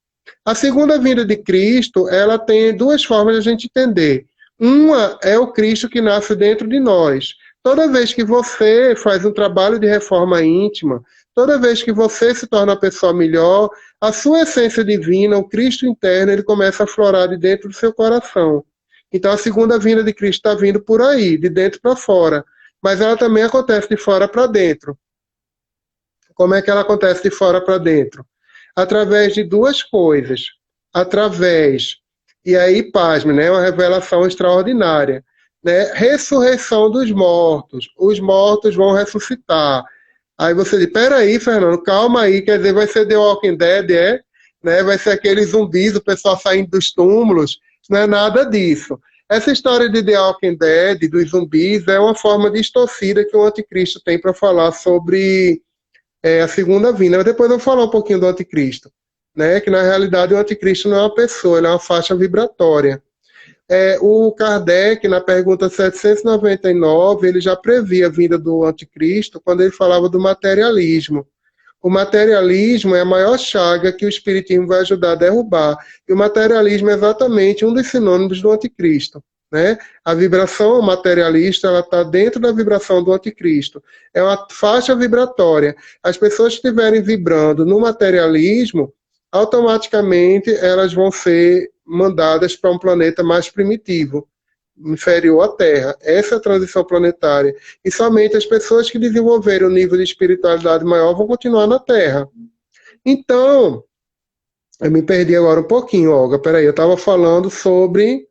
A segunda vinda de Cristo, ela tem duas formas de a gente entender. Uma é o Cristo que nasce dentro de nós. Toda vez que você faz um trabalho de reforma íntima, toda vez que você se torna uma pessoa melhor, a sua essência divina, o Cristo interno, ele começa a aflorar de dentro do seu coração. Então a segunda vinda de Cristo está vindo por aí, de dentro para fora. Mas ela também acontece de fora para dentro. Como é que ela acontece de fora para dentro? Através de duas coisas. Através, e aí, pasme, né, uma revelação extraordinária, né, ressurreição dos mortos. Os mortos vão ressuscitar. Aí você diz, peraí, Fernando, calma aí, quer dizer, vai ser The Walking Dead, é? Né, vai ser aqueles zumbis, o pessoal saindo dos túmulos. Não é nada disso. Essa história de The Walking Dead, dos zumbis, é uma forma distorcida que o anticristo tem para falar sobre a segunda vinda. Mas depois eu vou falar um pouquinho do anticristo, né? Que na realidade o anticristo não é uma pessoa, ele é uma faixa vibratória. O Kardec, na pergunta 799, ele já previa a vinda do anticristo quando ele falava do materialismo. O materialismo é a maior chaga que o espiritismo vai ajudar a derrubar. E o materialismo é exatamente um dos sinônimos do anticristo. Né? A vibração materialista ela está dentro da vibração do anticristo. É uma faixa vibratória. As pessoas que estiverem vibrando no materialismo, automaticamente elas vão ser mandadas para um planeta mais primitivo, inferior à Terra. Essa é a transição planetária. E somente as pessoas que desenvolverem um nível de espiritualidade maior vão continuar na Terra. Então, eu me perdi agora um pouquinho, Olga. Peraí, eu estava falando sobre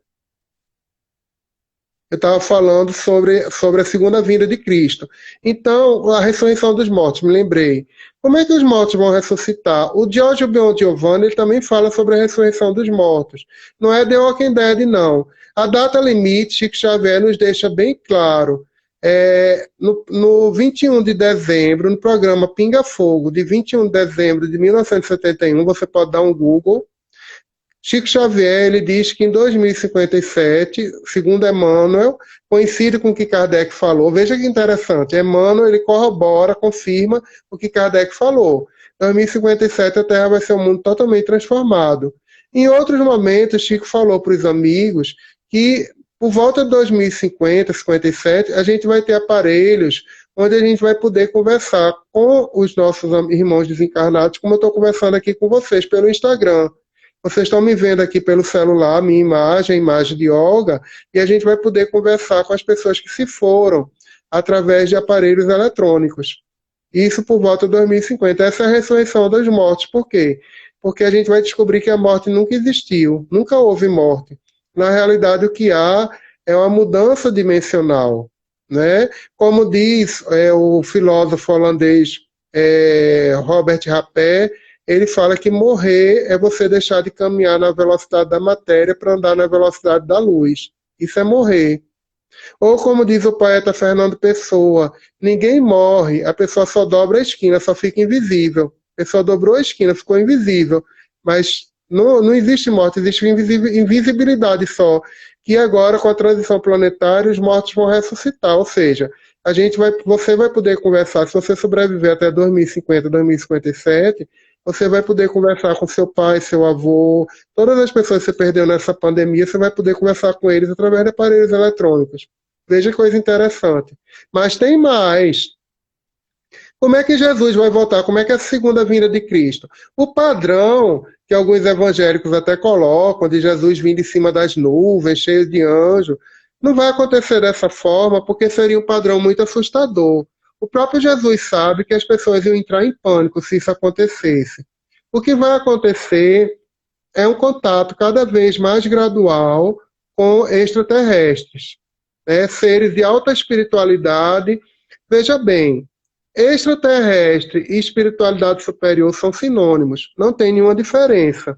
a segunda vinda de Cristo. Então, a ressurreição dos mortos, me lembrei. Como é que os mortos vão ressuscitar? O Giorgio Giovanni ele também fala sobre a ressurreição dos mortos. Não é The Walking Dead, não. A data limite, Chico Xavier nos deixa bem claro. No 21 de dezembro, no programa Pinga Fogo, de 21 de dezembro de 1971, você pode dar um Google. Chico Xavier ele diz que em 2057, segundo Emmanuel, coincide com o que Kardec falou. Veja que interessante, Emmanuel ele corrobora, confirma o que Kardec falou. Em 2057 a Terra vai ser um mundo totalmente transformado. Em outros momentos, Chico falou para os amigos que por volta de 2050, 57, a gente vai ter aparelhos onde a gente vai poder conversar com os nossos irmãos desencarnados, como eu estou conversando aqui com vocês pelo Instagram. Vocês estão me vendo aqui pelo celular, minha imagem, a imagem de Olga, e a gente vai poder conversar com as pessoas que se foram através de aparelhos eletrônicos. Isso por volta de 2050. Essa é a ressurreição dos mortos. Por quê? Porque a gente vai descobrir que a morte nunca existiu, nunca houve morte. Na realidade, o que há é uma mudança dimensional. Né? Como diz o filósofo holandês Robert Rappé, ele fala que morrer é você deixar de caminhar na velocidade da matéria para andar na velocidade da luz. Isso é morrer. Ou como diz o poeta Fernando Pessoa, ninguém morre, a pessoa só dobra a esquina, só fica invisível. A pessoa dobrou a esquina, ficou invisível. Mas não existe morte, existe invisibilidade só. Que agora, com a transição planetária, os mortos vão ressuscitar. Ou seja, você vai poder conversar, se você sobreviver até 2050, 2057, você vai poder conversar com seu pai, seu avô, todas as pessoas que você perdeu nessa pandemia, você vai poder conversar com eles através de aparelhos eletrônicos. Veja que coisa interessante. Mas tem mais. Como é que Jesus vai voltar? Como é que é a segunda vinda de Cristo? O padrão que alguns evangélicos até colocam, de Jesus vindo em cima das nuvens, cheio de anjos, não vai acontecer dessa forma, porque seria um padrão muito assustador. O próprio Jesus sabe que as pessoas iam entrar em pânico se isso acontecesse. O que vai acontecer é um contato cada vez mais gradual com extraterrestres, né? Seres de alta espiritualidade. Veja bem, extraterrestre e espiritualidade superior são sinônimos, não tem nenhuma diferença.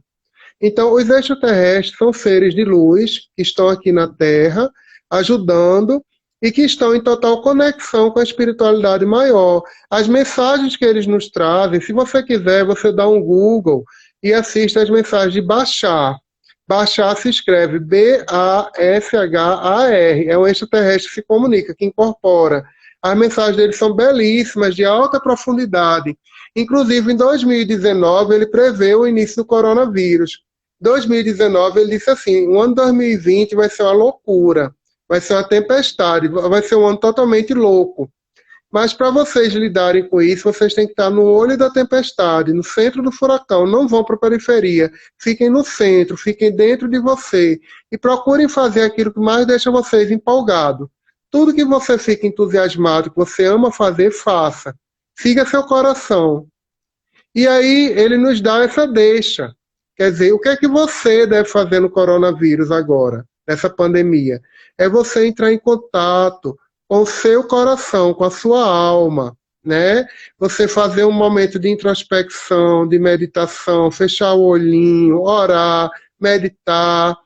Então, os extraterrestres são seres de luz que estão aqui na Terra, ajudando e que estão em total conexão com a espiritualidade maior. As mensagens que eles nos trazem, se você quiser, você dá um Google e assiste as mensagens de Bashar. Bashar se escreve Bashar, é um extraterrestre que se comunica, que incorpora. As mensagens dele são belíssimas, de alta profundidade. Inclusive, em 2019, ele prevê o início do coronavírus. Em 2019, ele disse assim, o ano 2020 vai ser uma loucura, vai ser uma tempestade, vai ser um ano totalmente louco. Mas para vocês lidarem com isso, vocês têm que estar no olho da tempestade, no centro do furacão. Não vão para a periferia. Fiquem no centro, fiquem dentro de você. E procurem fazer aquilo que mais deixa vocês empolgados. Tudo que você fica entusiasmado, que você ama fazer, faça. Siga seu coração. E aí ele nos dá essa deixa. Quer dizer, o que é que você deve fazer no coronavírus agora, nessa pandemia? É você entrar em contato com o seu coração, com a sua alma, né? Você fazer um momento de introspecção, de meditação, fechar o olhinho, orar, meditar.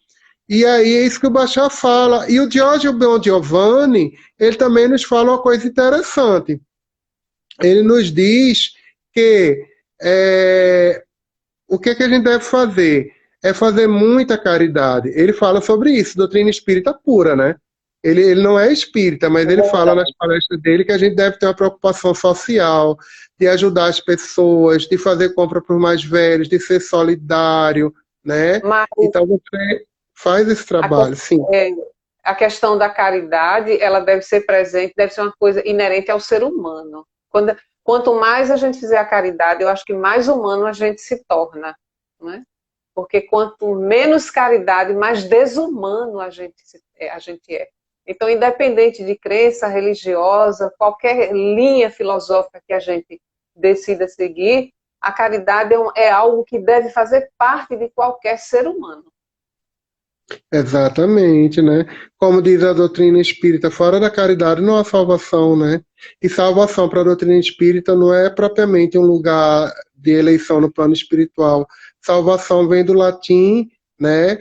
E aí é isso que o Bashar fala. E o Giorgio Bon Giovanni, ele também nos fala uma coisa interessante. Ele nos diz que o que a gente deve fazer? É fazer muita caridade. Ele fala sobre isso, doutrina espírita pura, né? Ele não é espírita, mas ele fala nas palestras dele que a gente deve ter uma preocupação social, de ajudar as pessoas, de fazer compra para os mais velhos, de ser solidário, né? Mas Então você faz esse trabalho, sim. A questão da caridade, ela deve ser presente, deve ser uma coisa inerente ao ser humano. Quanto mais a gente fizer a caridade, eu acho que mais humano a gente se torna, não é? Porque quanto menos caridade, mais desumano a gente é. Então, independente de crença religiosa, qualquer linha filosófica que a gente decida seguir, a caridade é algo que deve fazer parte de qualquer ser humano. Exatamente, né? Como diz a doutrina espírita, fora da caridade não há salvação, né? E salvação para a doutrina espírita não é propriamente um lugar de eleição no plano espiritual. Salvação vem do latim, né?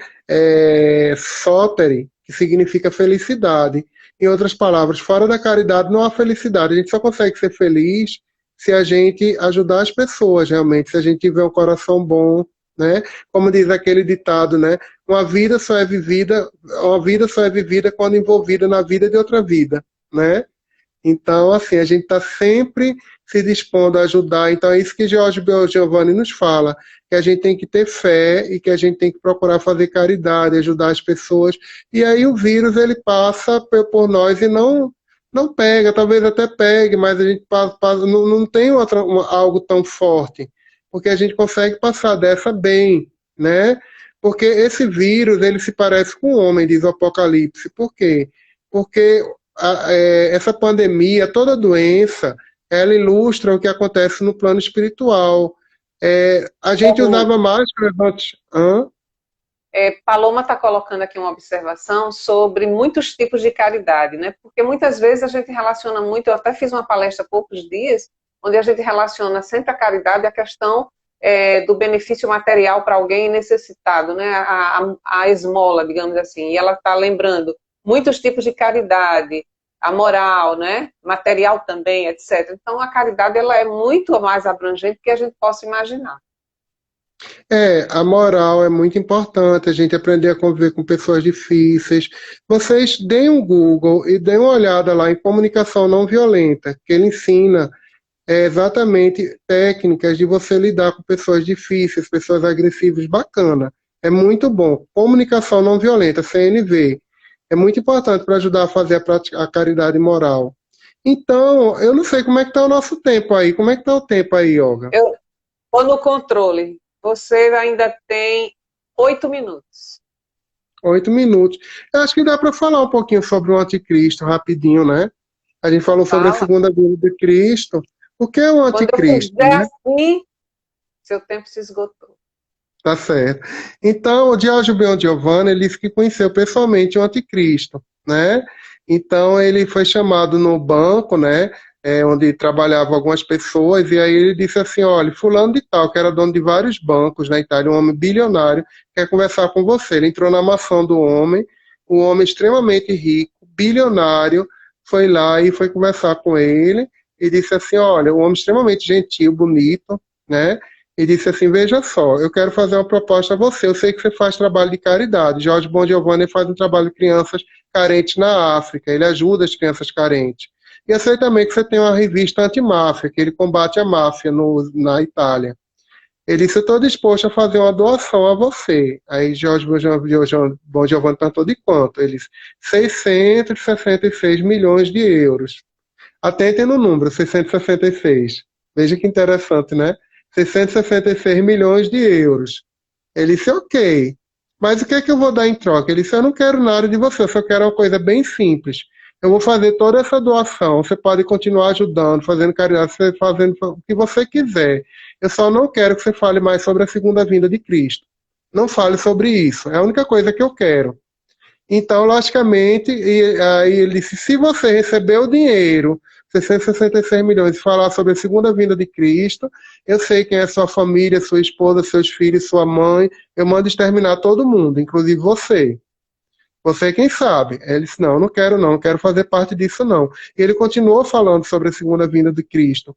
Sotere, que significa felicidade. Em outras palavras, fora da caridade não há felicidade. A gente só consegue ser feliz se a gente ajudar as pessoas, realmente, se a gente tiver um coração bom, né? Como diz aquele ditado, né? Uma vida só é vivida quando envolvida na vida de outra vida, né? Então, assim, a gente está sempre se dispondo a ajudar. Então, é isso que Giorgio Giovanni nos fala, que a gente tem que ter fé e que a gente tem que procurar fazer caridade, ajudar as pessoas. E aí o vírus, ele passa por nós e não pega, talvez até pegue, mas a gente não tem algo tão forte, porque a gente consegue passar dessa bem, né? Porque esse vírus, ele se parece com o homem, diz o Apocalipse. Por quê? Porque essa pandemia, toda doença, ela ilustra o que acontece no plano espiritual. A gente usava máscara antes. Paloma está colocando aqui uma observação sobre muitos tipos de caridade, né? Porque muitas vezes a gente relaciona muito, eu até fiz uma palestra há poucos dias, onde a gente relaciona sempre a caridade à questão do benefício material para alguém necessitado, né? A esmola, digamos assim. E ela está lembrando muitos tipos de caridade, a moral, né? Material também, etc. Então, a caridade ela é muito mais abrangente do que a gente possa imaginar. A moral é muito importante, a gente aprender a conviver com pessoas difíceis. Vocês deem um Google e deem uma olhada lá em comunicação não violenta, que ele ensina exatamente técnicas de você lidar com pessoas difíceis, pessoas agressivas, bacana. É muito bom. Comunicação não violenta, CNV. É muito importante para ajudar a fazer a caridade moral. Então, eu não sei como é que está o nosso tempo aí. Como é que está o tempo aí, Olga? Eu estou no controle. Você ainda tem 8 minutos. 8 minutos. Eu acho que dá para falar um pouquinho sobre o anticristo, rapidinho, né? A gente falou sobre a segunda vinda de Cristo. O que é o anticristo? Quando eu fizer assim, seu tempo se esgotou. Tá certo. Então, o Giorgio Bon Giovanni, ele disse que conheceu pessoalmente o anticristo, né? Então, ele foi chamado no banco, né? Onde trabalhavam algumas pessoas, e aí ele disse assim, olha, fulano de tal, que era dono de vários bancos na Itália, um homem bilionário, quer conversar com você. Ele entrou na mansão do homem, um homem extremamente rico, bilionário, foi lá e foi conversar com ele, e disse assim, olha, um homem extremamente gentil, bonito, né? e disse assim, veja só, eu quero fazer uma proposta a você, eu sei que você faz trabalho de caridade, Jorge Bon Giovanni faz um trabalho de crianças carentes na África, ele ajuda as crianças carentes. E eu sei também que você tem uma revista antimáfia, que ele combate a máfia na Itália. Ele disse, eu estou disposto a fazer uma doação a você. Aí Jorge Bon Giovanni perguntou de quanto? Ele disse, 666 milhões de euros. Atentem no número, 666. Veja que interessante, né? 666 milhões de euros. Ele disse, ok, mas o que é que eu vou dar em troca? Ele disse, eu não quero nada de você, eu só quero uma coisa bem simples. Eu vou fazer toda essa doação, você pode continuar ajudando, fazendo caridade, fazendo o que você quiser. Eu só não quero que você fale mais sobre a segunda vinda de Cristo. Não fale sobre isso, é a única coisa que eu quero. Então, logicamente, aí ele disse, se você receber o dinheiro, 666 milhões, e falar sobre a segunda vinda de Cristo, eu sei quem é sua família, sua esposa, seus filhos, sua mãe, eu mando exterminar todo mundo, inclusive você. Você quem sabe? Ele disse, não, não quero não, não quero fazer parte disso não. E ele continuou falando sobre a segunda vinda de Cristo.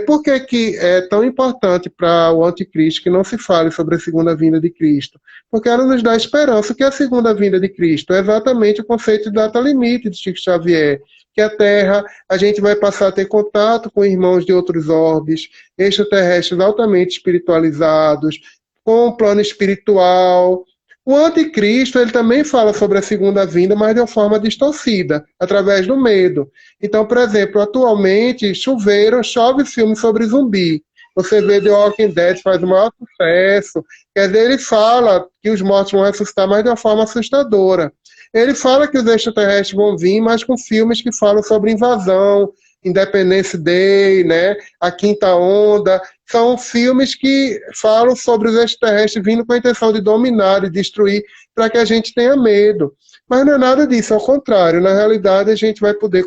Por que é tão importante para o anticristo que não se fale sobre a segunda vinda de Cristo? Porque ela nos dá esperança que a segunda vinda de Cristo é exatamente o conceito de data limite de Chico Xavier, que a Terra, a gente vai passar a ter contato com irmãos de outros orbes, extraterrestres altamente espiritualizados, com o plano espiritual. O anticristo, ele também fala sobre a segunda vinda, mas de uma forma distorcida, através do medo. Então, por exemplo, atualmente chove filmes sobre zumbi. Você vê The Walking Dead, faz o maior sucesso. Quer dizer, ele fala que os mortos vão ressuscitar, mas de uma forma assustadora. Ele fala que os extraterrestres vão vir, mas com filmes que falam sobre invasão, Independence Day, né? A Quinta Onda. São filmes que falam sobre os extraterrestres vindo com a intenção de dominar e destruir para que a gente tenha medo. Mas não é nada disso, ao contrário. Na realidade, a gente vai poder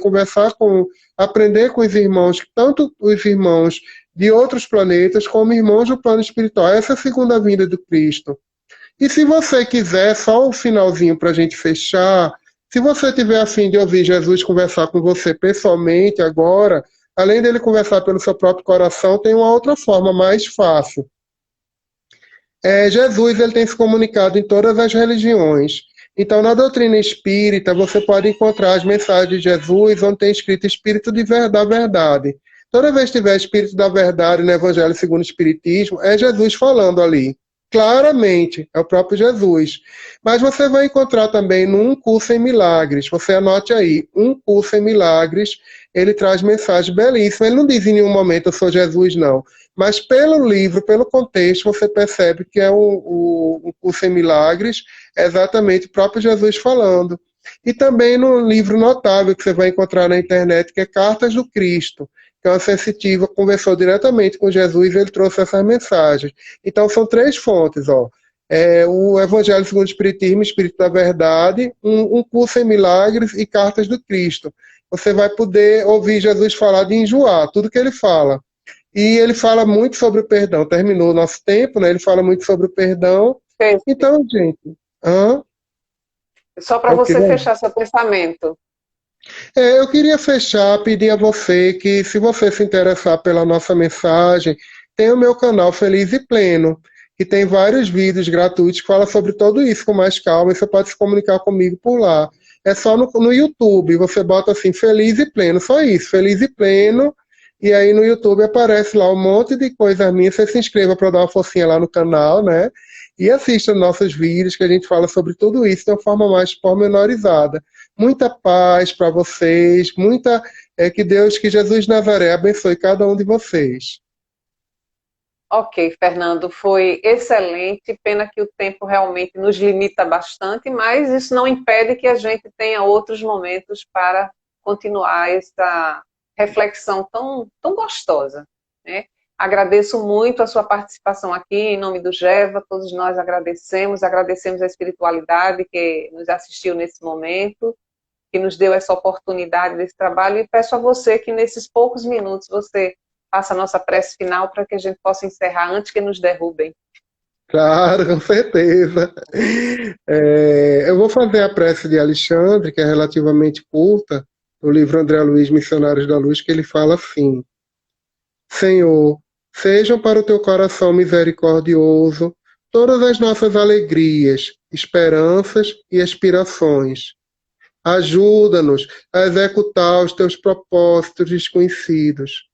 aprender com os irmãos, tanto os irmãos de outros planetas, como irmãos do plano espiritual. Essa é a segunda vinda do Cristo. E se você quiser, só um finalzinho para a gente fechar, se você tiver a fim de ouvir Jesus conversar com você pessoalmente agora, além dele conversar pelo seu próprio coração, tem uma outra forma mais fácil. Jesus ele tem se comunicado em todas as religiões. Então, na doutrina espírita, você pode encontrar as mensagens de Jesus, onde tem escrito Espírito da Verdade. Toda vez que tiver Espírito da Verdade no Evangelho segundo o Espiritismo, é Jesus falando ali. Claramente, é o próprio Jesus. Mas você vai encontrar também no Um Curso em Milagres, você anote aí, Um Curso em Milagres, ele traz mensagens belíssimas, ele não diz em nenhum momento eu sou Jesus, não. Mas pelo livro, pelo contexto, você percebe que é um Curso em Milagres, é exatamente o próprio Jesus falando. E também no livro notável que você vai encontrar na internet, que é Cartas do Cristo, que é uma sensitiva, conversou diretamente com Jesus e ele trouxe essas mensagens. Então, são 3 fontes, ó. O Evangelho segundo o Espiritismo, Espírito da Verdade, um Curso em Milagres e Cartas do Cristo. Você vai poder ouvir Jesus falar de enjoar, tudo que ele fala. E ele fala muito sobre o perdão. Terminou o nosso tempo, né? Ele fala muito sobre o perdão. Sim. Então, gente... Só para você fechar seu pensamento. Eu queria fechar, pedir a você que, se você se interessar pela nossa mensagem, tem o meu canal Feliz e Pleno, que tem vários vídeos gratuitos que falam sobre tudo isso com mais calma, e você pode se comunicar comigo por lá. É só no YouTube, você bota assim, Feliz e Pleno, só isso, Feliz e Pleno, e aí no YouTube aparece lá um monte de coisas minhas, você se inscreva para dar uma forcinha lá no canal, né? E assista nossos vídeos, que a gente fala sobre tudo isso de uma forma mais pormenorizada. Muita paz para vocês, que Jesus de Nazaré abençoe cada um de vocês. Ok, Fernando, foi excelente. Pena que o tempo realmente nos limita bastante, mas isso não impede que a gente tenha outros momentos para continuar essa reflexão tão gostosa, né? Agradeço muito a sua participação aqui, em nome do GEVA, todos nós agradecemos a espiritualidade que nos assistiu nesse momento, que nos deu essa oportunidade desse trabalho, e peço a você que nesses poucos minutos você faça a nossa prece final para que a gente possa encerrar antes que nos derrubem. Claro, com certeza. Eu vou fazer a prece de Alexandre, que é relativamente curta, no livro André Luiz, Missionários da Luz, que ele fala assim: Senhor, Sejam para o teu coração misericordioso todas as nossas alegrias, esperanças e aspirações. Ajuda-nos a executar os teus propósitos desconhecidos.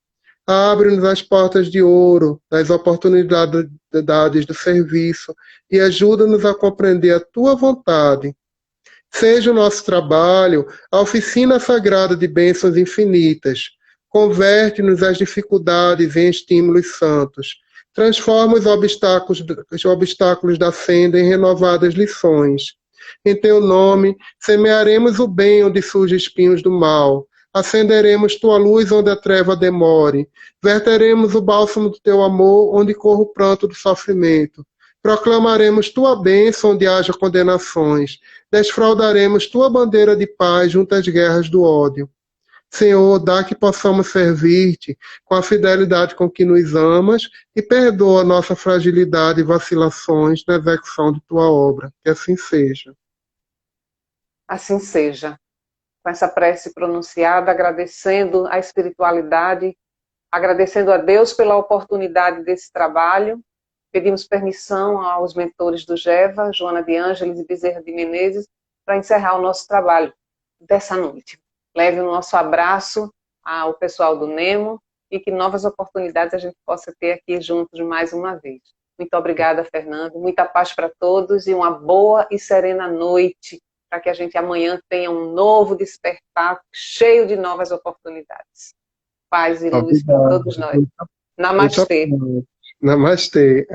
Abre-nos as portas de ouro das oportunidades do serviço e ajuda-nos a compreender a tua vontade. Seja o nosso trabalho a oficina sagrada de bênçãos infinitas. Converte-nos as dificuldades em estímulos santos. Transforma os obstáculos da senda em renovadas lições. Em teu nome, semearemos o bem onde surgem espinhos do mal. Acenderemos tua luz onde a treva demore. Verteremos o bálsamo do teu amor onde corre o pranto do sofrimento. Proclamaremos tua bênção onde haja condenações. Desfraldaremos tua bandeira de paz junto às guerras do ódio. Senhor, dá que possamos servir-te com a fidelidade com que nos amas e perdoa nossa fragilidade e vacilações na execução de tua obra. Que assim seja. Assim seja. Com essa prece pronunciada, agradecendo a espiritualidade, agradecendo a Deus pela oportunidade desse trabalho, pedimos permissão aos mentores do GEVA, Joana de Ângeles e Bezerra de Menezes, para encerrar o nosso trabalho dessa noite. Leve o nosso abraço ao pessoal do Nemo e que novas oportunidades a gente possa ter aqui juntos mais uma vez. Muito obrigada, Fernando. Muita paz para todos e uma boa e serena noite, para que a gente amanhã tenha um novo despertar cheio de novas oportunidades. Paz e luz para todos nós. Namastê. Namastê.